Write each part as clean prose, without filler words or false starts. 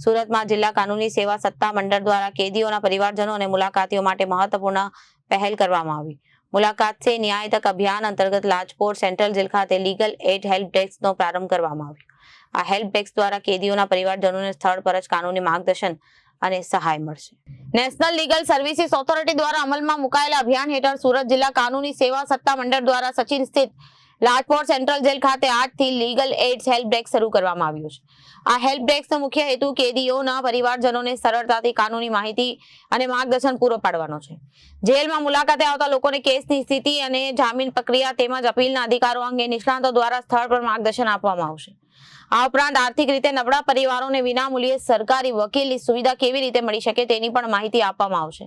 સુરતમાં જિલ્લા કાનૂની સેવા સત્તા મંડળ દ્વારા કેદીઓના પરિવારજનો અને મુલાકાતીઓ માટે મહત્વપૂર્ણ પહેલ કરવામાં આવી। મુલાકાત સે ન્યાય તક અભિયાન અંતર્ગત લાજપોર સેન્ટ્રલ જેલ ખાતે લીગલ એડ હેલ્પ ડેસ્કનો પ્રારંભ કરવામાં આવ્યો। આ હેલ્પ ડેસ્ક દ્વારા કેદીઓના પરિવારજનોને સ્થળ પર જ કાનૂની માર્ગદર્શન અને સહાય મળશે। નેશનલ લીગલ સર્વિસીસ ઓથોરિટી દ્વારા અમલમાં મુકાયેલા અભિયાન હેઠળ સુરત જિલ્લા કાનૂની સેવા સત્તા મંડળ દ્વારા સચિન સ્થિત લાજપોર સેન્ટ્રલ જેલ ખાતે 8 થી લીગલ એડ હેલ્પ ડેસ્ક શરૂ કરવામાં આવ્યો છે। આ હેલ્પ ડેસ્કનો મુખ્ય હેતુ કેદીઓના પરિવારજનોને સરળતાથી કાનૂની માહિતી અને માર્ગદર્શન પૂરો પાડવાનો છે। જેલમાં મુલાકાતે આવતા લોકોને કેસની સ્થિતિ અને જામીન પ્રક્રિયા તેમજ અપીલના અધિકારો અંગે નિષ્ણાતો દ્વારા સ્થળ પર માર્ગદર્શન આપવામાં આવશે। આ ઉપરાંત આર્થિક રીતે નબળા પરિવારોને વિનામૂલ્યે સરકારી વકીલની સુવિધા કેવી રીતે મળી શકે તેની પણ માહિતી આપવામાં આવશે।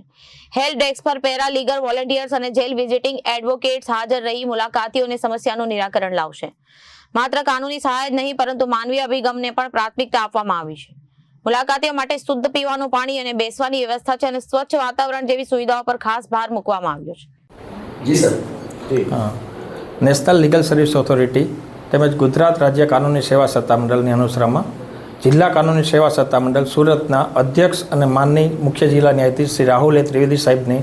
હેલ્પ ડેસ્ક પર પેરા લીગલ વોલેન્ટિયર્સ અને જેલ વિઝિટિંગ એડવોકેટ્સ હાજર રહી મુલાકાતીઓને સમસ્યાનું નિરાકરણ લાવશે। માત્ર કાનૂની સહાય જ નહીં પરંતુ માનવીય અભિગમને પણ પ્રાથમિકતા આપવામાં આવી છે। મુલાકાતીઓ માટે શુદ્ધ પીવાનું પાણી અને બેસવાની વ્યવસ્થા છે અને સ્વચ્છ વાતાવરણ જેવી સુવિધાઓ પર ખાસ ભાર મૂકવામાં આવ્યો છે। જી sir. National legal service authority તેમજ ગુજરાત રાજ્ય કાનૂની સેવા સત્તા મંડળની અનુસરમાં જિલ્લા કાનૂની સેવા સત્તા મંડળ સુરતના અધ્યક્ષ અને માનની મુખ્ય જિલ્લા ન્યાયાધીશ શ્રી રાહુલ ત્રિવેદી સાહેબની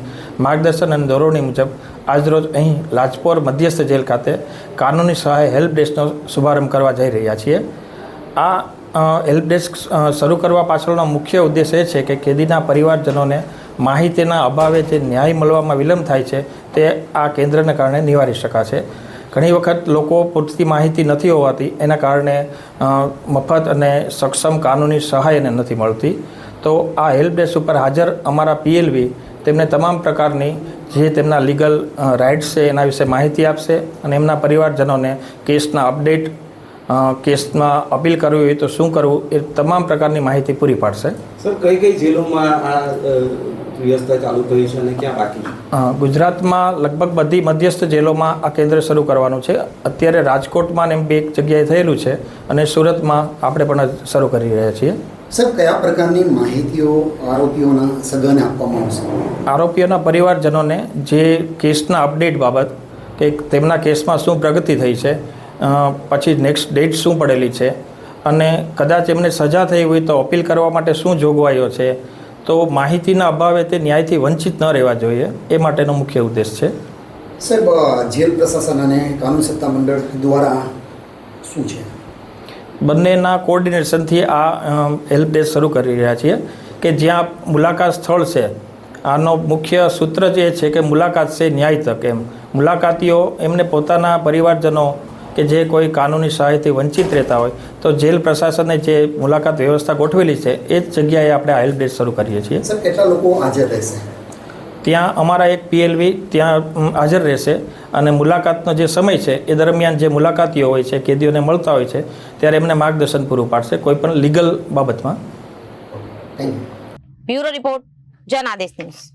માર્ગદર્શન અને દોરવણી મુજબ આજરોજ અહીં લાજપોર મધ્યસ્થ જેલ ખાતે કાનૂની સહાય હેલ્પ ડેસ્કનો શુભારંભ કરવા જઈ રહ્યા છીએ। આ હેલ્પ ડેસ્ક શરૂ કરવા પાછળનો મુખ્ય ઉદ્દેશ એ છે કે કેદીના પરિવારજનોને માહિતીના અભાવે જે ન્યાય મળવામાં વિલંબ થાય છે તે આ કેન્દ્રને કારણે નિવારી શકાશે। ઘણી વખત લોકો પૂરતી માહિતી નથી હોવાથી એના કારણે મફત અને સક્ષમ કાનૂની સહાય એને નથી મળતી। તો આ હેલ્પ ડેસ્ક ઉપર હાજર અમારા પીએલવી તેમને તમામ પ્રકારની જે તેમના લીગલ રાઇટ્સ છે એના વિશે માહિતી આપશે અને એમના પરિવારજનોને કેસના અપડેટ, કેસમાં અપીલ કરવી હોય તો શું કરવું એ તમામ પ્રકારની માહિતી પૂરી પાડશે। સર, કઈ કઈ જેલોમાં આ વ્યવસ્થા ચાલુ થઈ છે અને ક્યાં બાકી છે? ગુજરાતમાં લગભગ બધી મધ્યસ્થ જેલોમાં આ કેન્દ્ર શરૂ કરવાનું છે। અત્યારે રાજકોટમાં ને બે જગ્યાએ થયેલું છે અને સુરતમાં આપણે પણ શરૂ કરી રહ્યા છીએ। સર, કયા પ્રકારની માહિતીઓ આરોપીઓના સગાને આપવામાં આવશે? આરોપીઓના પરિવારજનોને જે કેસના અપડેટ બાબત કે તેમના કેસમાં શું પ્રગતિ થઈ છે, પછી નેક્સ્ટ ડેટ શું પડેલી છે અને કદાચ એમને સજા થઈ હોય તો અપીલ કરવા માટે શું જોગવાઈઓ છે, તો માહિતીના અભાવે તે ન્યાયથી વંચિત ન રહેવા જોઈએ એ માટેનો મુખ્ય ઉદ્દેશ છે। સર, જેલ પ્રશાસન અને કાનૂન સત્તા મંડળ દ્વારા શું છે? બંનેના કોઓર્ડિનેશનથી આ હેલ્પ ડેસ્ક શરૂ કરી રહ્યા છીએ કે જ્યાં મુલાકાત સ્થળ છે આનો મુખ્ય સૂત્ર જ એ છે કે મુલાકાત છે ન્યાય તક। એમ મુલાકાતીઓ એમને પોતાના પરિવારજનો કે જે કોઈ કાનૂની સહાયથી વંચિત રહેતા હોય તો જેલ પ્રશાસને જે મુલાકાત વ્યવસ્થા ગોઠવેલી છે એ જ જગ્યાએ આપણે આ હેલ્પ ડેસ્ક શરૂ કરીએ છીએ। સર, કેટલા લોકો હાજર રહેશે? ત્યાં અમારા એક પીએલવી ત્યાં હાજર રહેશે અને મુલાકાતનો જે સમય છે એ દરમિયાન જે મુલાકાતીઓ હોય છે, કેદીઓને મળતા હોય છે ત્યારે એમને માર્ગદર્શન પૂરું પાડશે કોઈ પણ લીગલ બાબતમાં। Thank you. Bureau report, Janadesh news.